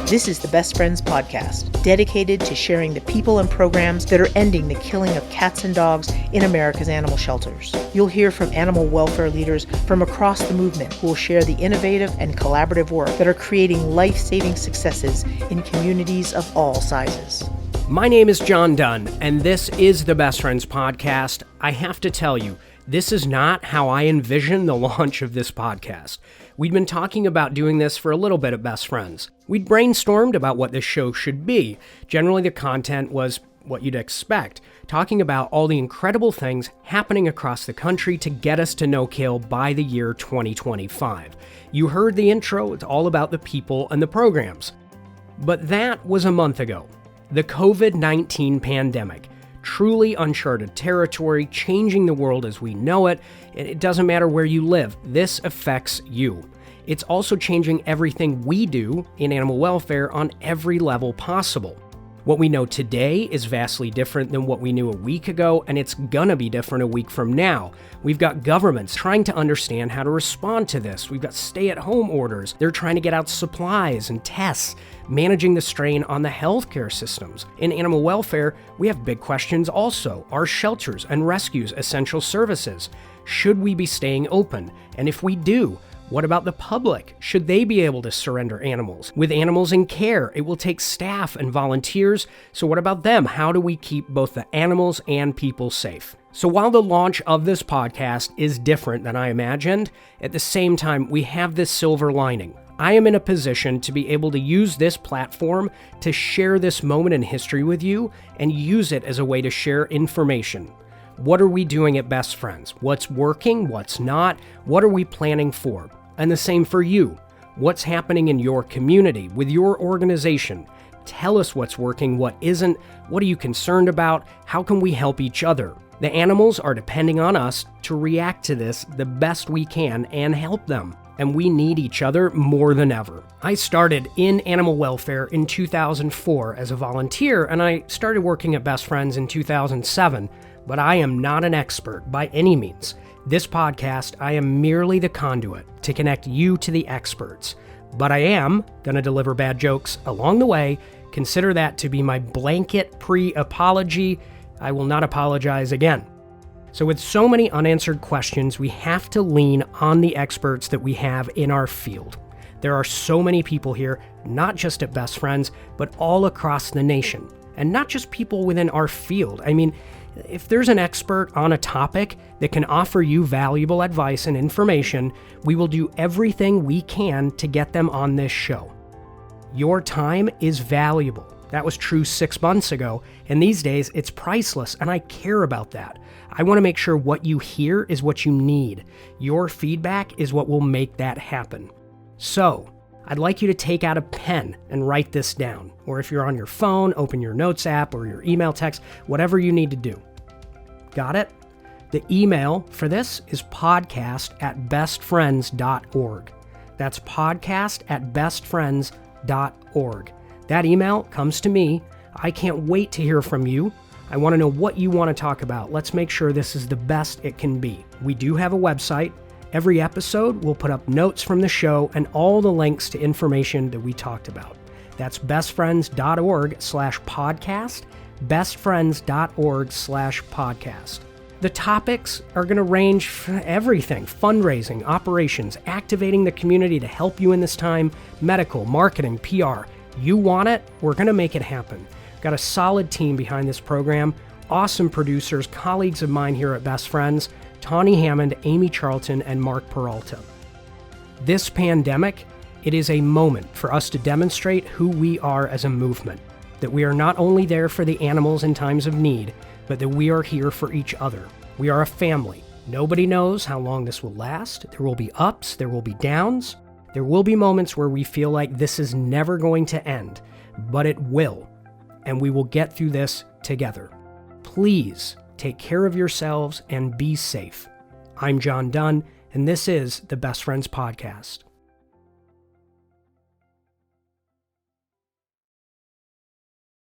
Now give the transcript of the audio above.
This is the Best Friends Podcast, dedicated to sharing the people and programs that are ending the killing of cats and dogs in America's animal shelters. You'll hear from animal welfare leaders from across the movement who will share the innovative and collaborative work that are creating life-saving successes in communities of all sizes. My name is Jon Dunn, and this is the Best Friends Podcast. I have to tell you, this is not how I envisioned the launch of this podcast. We'd been talking about doing this for a little bit at Best Friends. We'd brainstormed about what this show should be. Generally, the content was what you'd expect, talking about all the incredible things happening across the country to get us to no-kill by the year 2025. You heard the intro, it's all about the people and the programs. But that was a month ago. The COVID-19 pandemic. Truly uncharted territory, changing the world as we know it. It doesn't matter where you live. This affects you. It's also changing everything we do in animal welfare on every level possible. What we know today is vastly different than what we knew a week ago, and it's gonna be different a week from now. We've got governments trying to understand how to respond to this. We've got stay-at-home orders. They're trying to get out supplies and tests, managing the strain on the healthcare systems. In animal welfare, we have big questions also. Are shelters and rescues essential services? Should we be staying open? And if we do, what about the public? Should they be able to surrender animals? With animals in care, it will take staff and volunteers. So what about them? How do we keep both the animals and people safe? So while the launch of this podcast is different than I imagined, at the same time, we have this silver lining. I am in a position to be able to use this platform to share this moment in history with you and use it as a way to share information. What are we doing at Best Friends? What's working? What's not? What are we planning for? And the same for you. What's happening in your community, with your organization? Tell us what's working, what isn't, what are you concerned about, how can we help each other? The animals are depending on us to react to this the best we can and help them. And we need each other more than ever. I started in animal welfare in 2004 as a volunteer, and I started working at Best Friends in 2007, but I am not an expert by any means. This podcast, I am merely the conduit to connect you to the experts. But I am going to deliver bad jokes along the way. Consider that to be my blanket pre-apology. I will not apologize again. So with so many unanswered questions, we have to lean on the experts that we have in our field. There are so many people here, not just at Best Friends, but all across the nation. And not just people within our field. I mean, if there's an expert on a topic that can offer you valuable advice and information, we will do everything we can to get them on this show. Your time is valuable. That was true 6 months ago, and these days it's priceless, and I care about that. I want to make sure what you hear is what you need. Your feedback is what will make that happen. So, I'd like you to take out a pen and write this down. Or if you're on your phone, open your notes app or your email text, whatever you need to do. Got it? The email for this is podcast@bestfriends.org. That's podcast@bestfriends.org. That email comes to me. I can't wait to hear from you. I want to know what you want to talk about. Let's make sure this is the best it can be. We do have a website. Every episode, we'll put up notes from the show and all the links to information that we talked about. That's bestfriends.org/podcast, bestfriends.org/podcast. The topics are going to range from everything: fundraising, operations, activating the community to help you in this time, medical, marketing, PR. You want it? We're going to make it happen. Got a solid team behind this program, awesome producers, colleagues of mine here at Best Friends, Tawny Hammond, Amy Charlton, and Mark Peralta. This pandemic, it is a moment for us to demonstrate who we are as a movement, that we are not only there for the animals in times of need, but that we are here for each other. We are a family. Nobody knows how long this will last. There will be ups, there will be downs. There will be moments where we feel like this is never going to end, but it will, and we will get through this together. Please take care of yourselves and be safe. I'm Jon Dunn, and this is the Best Friends Podcast.